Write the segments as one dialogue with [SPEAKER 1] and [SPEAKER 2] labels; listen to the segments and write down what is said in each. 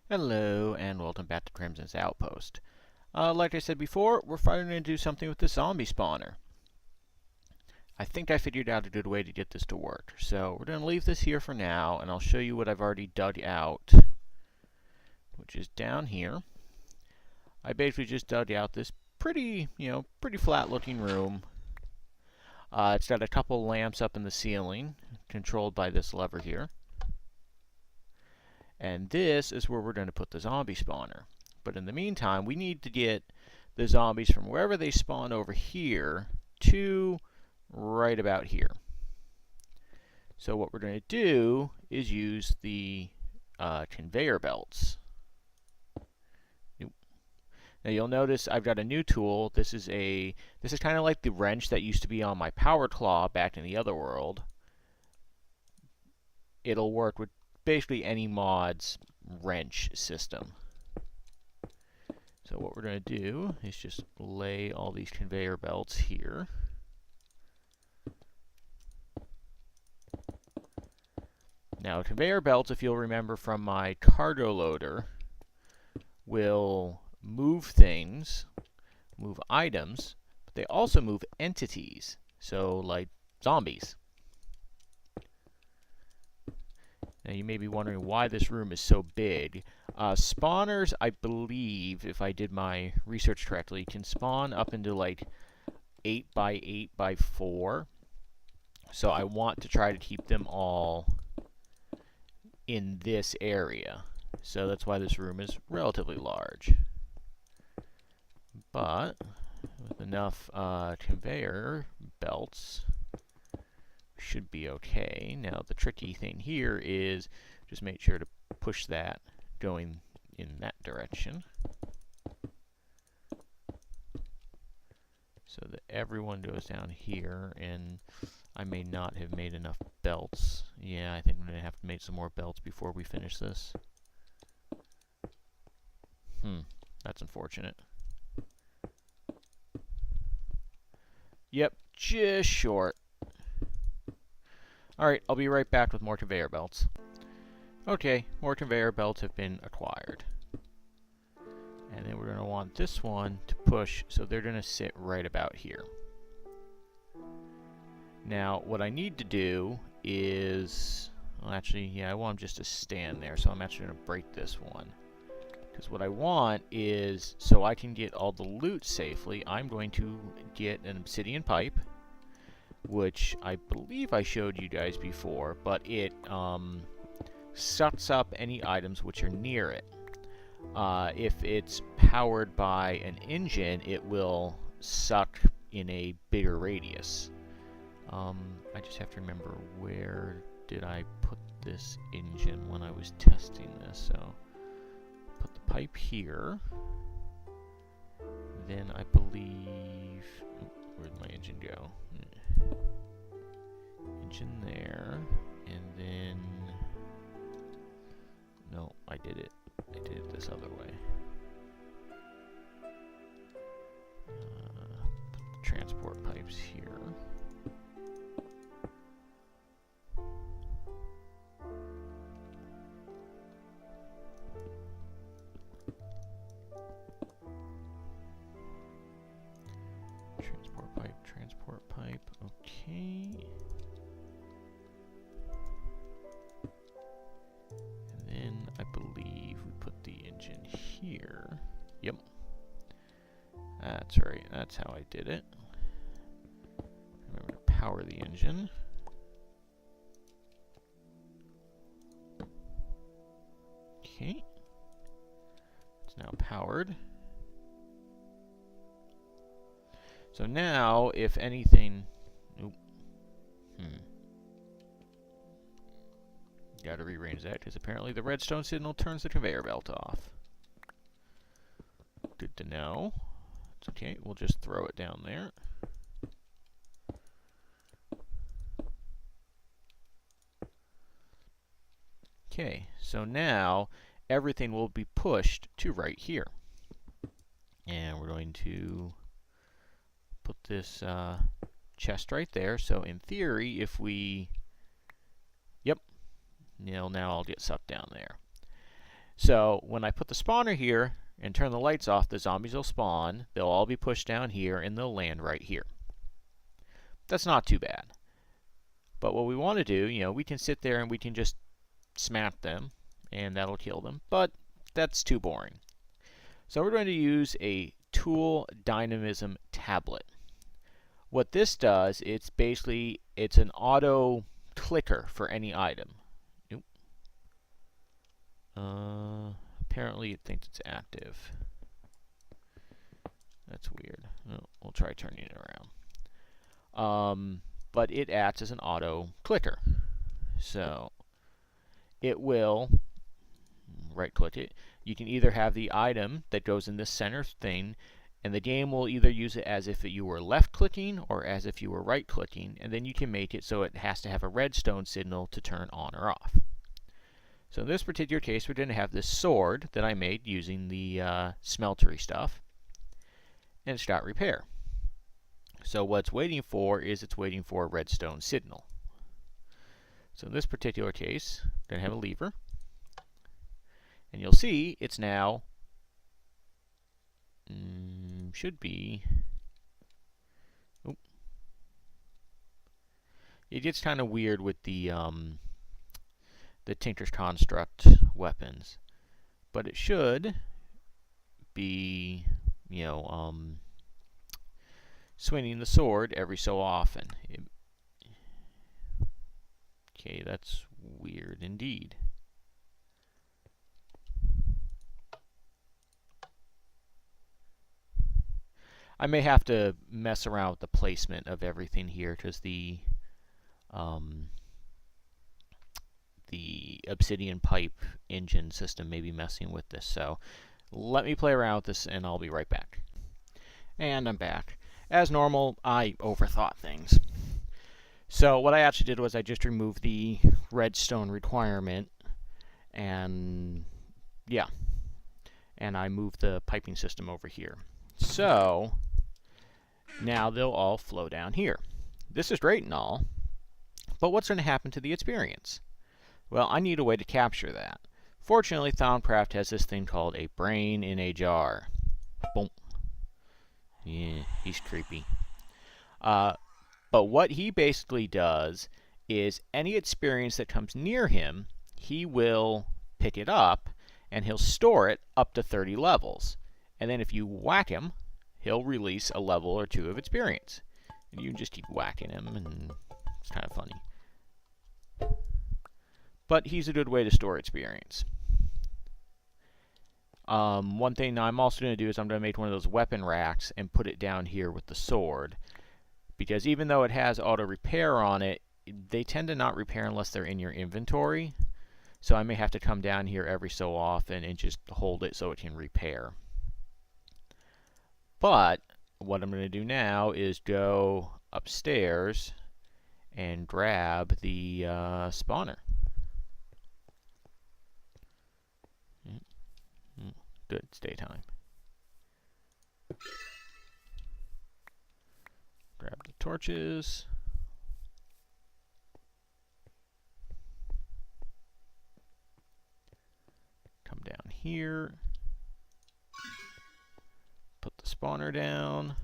[SPEAKER 1] Hello, and welcome back to Crimson's Outpost. Like I said before, we're finally going to do something with the zombie spawner. I think I figured out a good way to get this to work. So we're going to leave this here for now, and I'll show you what I've already dug out, which is down here. I basically just dug out this pretty flat-looking room. It's got a couple lamps up in the ceiling, controlled by this lever here. And this is where we're going to put the zombie spawner. But in the meantime, we need to get the zombies from wherever they spawn over here to right about here. So what we're going to do is use the conveyor belts. Now you'll notice I've got a new tool. This is kind of like the wrench that used to be on my power claw back in the other world. It'll work with basically any mod's wrench system. So what we're going to do is just lay all these conveyor belts here. Now conveyor belts, if you'll remember from my cargo loader, will move things, move items, but they also move entities, so like zombies. Now you may be wondering why this room is so big. Spawners, I believe, if I did my research correctly, can spawn up into like 8 by 8 by 4. So I want to try to keep them all in this area. So that's why this room is relatively large. But with enough conveyor belts, should be okay. Now the tricky thing here is just make sure to push that going in that direction so that everyone goes down here. And I may not have made enough belts. Yeah, I think I'm going to have to make some more belts before we finish this. That's unfortunate. Yep, just short. Alright, I'll be right back with more conveyor belts. Okay, more conveyor belts have been acquired. And then we're going to want this one to push, so they're going to sit right about here. Now, what I need to do is... Well, actually, yeah, I want them just to stand there, so I'm actually going to break this one. Because what I want is, so I can get all the loot safely, I'm going to get an obsidian pipe, which I believe I showed you guys before, but it sucks up any items which are near it. If it's powered by an engine, it will suck in a bigger radius. I just have to remember, where did I put this engine when I was testing this? So, put the pipe here. Then I believe... where'd my engine go? Engine there, and then... No, I did it this other way. Put the transport pipes here. Transport pipe, okay. And then I believe we put the engine here. Yep. That's right, that's how I did it. Remember to power the engine. Okay. It's now powered. So now, if anything... Gotta rearrange that, because apparently the redstone signal turns the conveyor belt off. Good to know. It's okay, we'll just throw it down there. Okay, so now everything will be pushed to right here. And we're going to put this chest right there. So in theory, if we... Yep. Now I'll get sucked down there. So when I put the spawner here and turn the lights off, the zombies will spawn. They'll all be pushed down here, and they'll land right here. That's not too bad. But what we want to do, we can sit there and we can just smack them, and that'll kill them. But that's too boring. So we're going to use a tool dynamism tablet. What this does, it's an auto clicker for any item. Nope. Apparently it thinks it's active. That's weird. Oh, we'll try turning it around. But it acts as an auto clicker. So it will right click it. You can either have the item that goes in this center thing, and the game will either use it as if you were left clicking or as if you were right clicking, and then you can make it so it has to have a redstone signal to turn on or off. So in this particular case, we're going to have this sword that I made using the smeltery stuff, and it's got repair. So what it's waiting for is it's waiting for a redstone signal. So in this particular case, we're going to have a lever. And you'll see it's now, should be, it gets kind of weird with the Tinker's Construct weapons. But it should be, swinging the sword every so often. Okay, that's weird indeed. I may have to mess around with the placement of everything here because the obsidian pipe engine system may be messing with this. So let me play around with this and I'll be right back. And I'm back. As normal, I overthought things. So what I actually did was I just removed the redstone requirement, and yeah, and I moved the piping system over here. So now they'll all flow down here. This is great and all, but what's going to happen to the experience? Well, I need a way to capture that. Fortunately, Thaumcraft has this thing called a brain in a jar. Boom. Yeah, he's creepy. But what he basically does is any experience that comes near him, he will pick it up and he'll store it up to 30 levels. And then if you whack him, he'll release a level or two of experience. And you just keep whacking him, and it's kind of funny. But he's a good way to store experience. One thing I'm also going to do is I'm going to make one of those weapon racks and put it down here with the sword. Because even though it has auto repair on it, they tend to not repair unless they're in your inventory. So I may have to come down here every so often and just hold it so it can repair. But what I'm going to do now is go upstairs and grab the spawner. Good, it's daytime. Grab the torches. Come down here. Put the spawner down.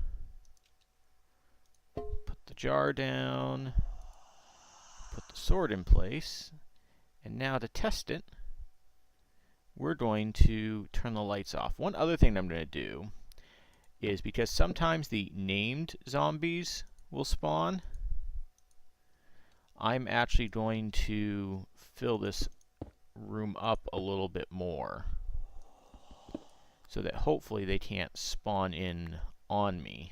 [SPEAKER 1] Put the jar down. Put the sword in place. And now to test it, we're going to turn the lights off. One other thing I'm going to do is, because sometimes the named zombies will spawn, I'm actually going to fill this room up a little bit more so that hopefully they can't spawn in on me.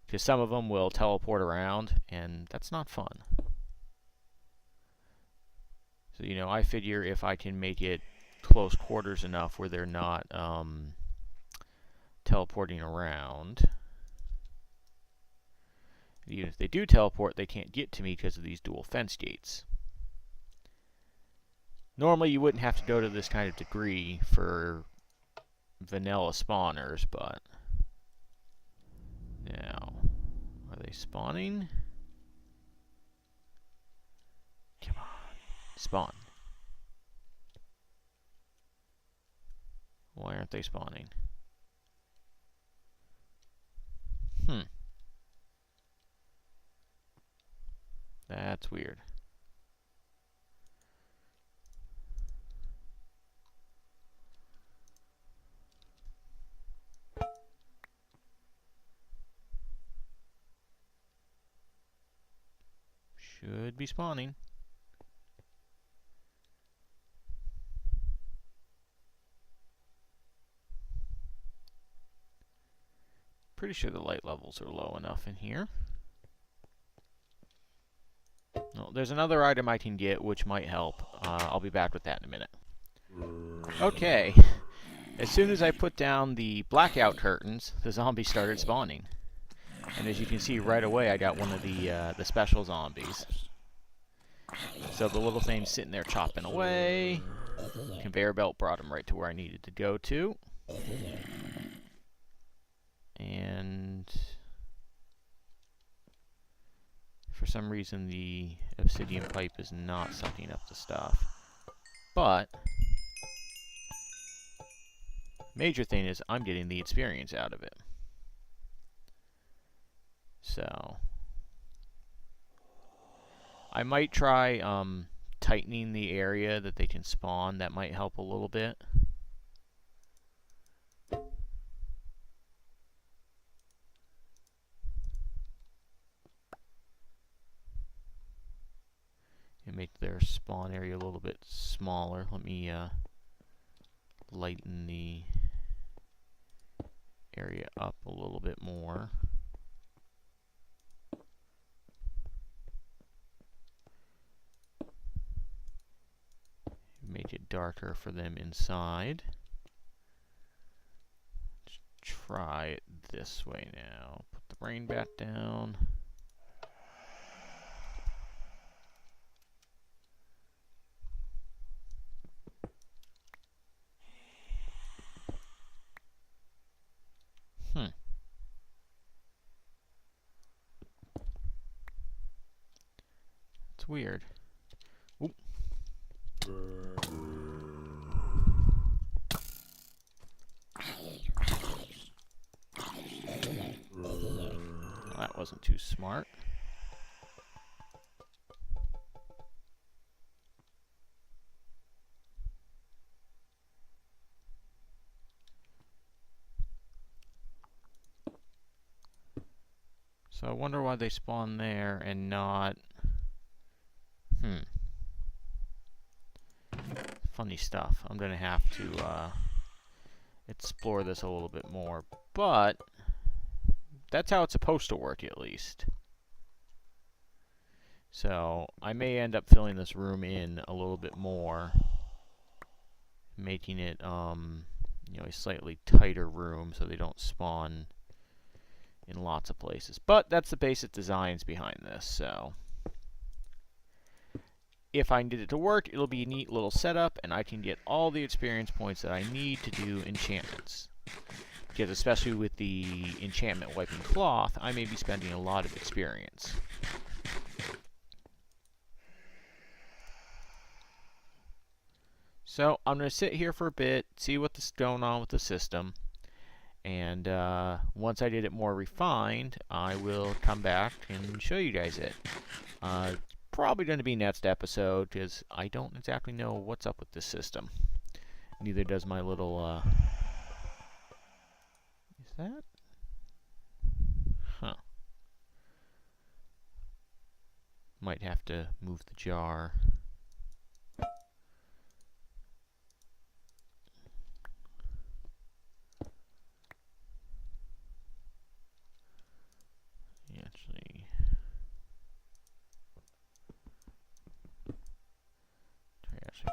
[SPEAKER 1] Because some of them will teleport around, and that's not fun. So, I figure if I can make it close quarters enough where they're not teleporting around. Even if they do teleport, they can't get to me because of these dual fence gates. Normally you wouldn't have to go to this kind of degree for vanilla spawners, but now, are they spawning? Come on, spawn. Why aren't they spawning? That's weird. Should be spawning. Pretty sure the light levels are low enough in here. No, there's another item I can get which might help. I'll be back with that in a minute. Okay. As soon as I put down the blackout curtains, the zombies started spawning. And as you can see right away, I got one of the special zombies. So the little thing's sitting there chopping away. Conveyor belt brought him right to where I needed to go to. And for some reason the obsidian pipe is not sucking up the stuff. But major thing is I'm getting the experience out of it. So I might try tightening the area that they can spawn. That might help a little bit. And make their spawn area a little bit smaller. Let me lighten the area up a little bit more. Make it darker for them inside. Let's try it this way now. Put the rain bat down. It's weird. Oop. Well, that wasn't too smart. So I wonder why they spawn there and not... Funny stuff. I'm going to have to explore this a little bit more. But that's how it's supposed to work, at least. So I may end up filling this room in a little bit more, making it you know, a slightly tighter room so they don't spawn in lots of places. But that's the basic designs behind this. So if I need it to work, it'll be a neat little setup, and I can get all the experience points that I need to do enchantments. Because especially with the enchantment wiping cloth, I may be spending a lot of experience. So I'm going to sit here for a bit, see what's going on with the system, and once I get it more refined, I will come back and show you guys it. Probably going to be next episode, because I don't exactly know what's up with this system. Neither does my little, is that? Huh. Might have to move the jar.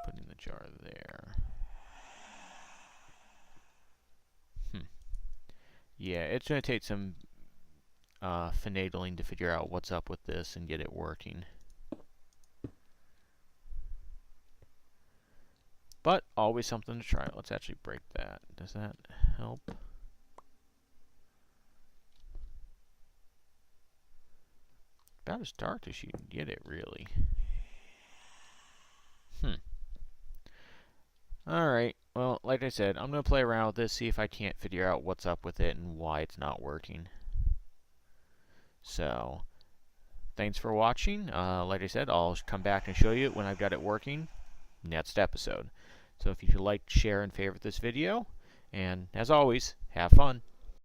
[SPEAKER 1] Putting the jar there. Yeah, it's going to take some finagling to figure out what's up with this and get it working. But always something to try. Let's actually break that. Does that help? About as dark as you can get it, really. Alright, well, like I said, I'm going to play around with this, see if I can't figure out what's up with it and why it's not working. So, thanks for watching. Like I said, I'll come back and show you when I've got it working next episode. So if you could like, share, and favorite this video, and as always, have fun.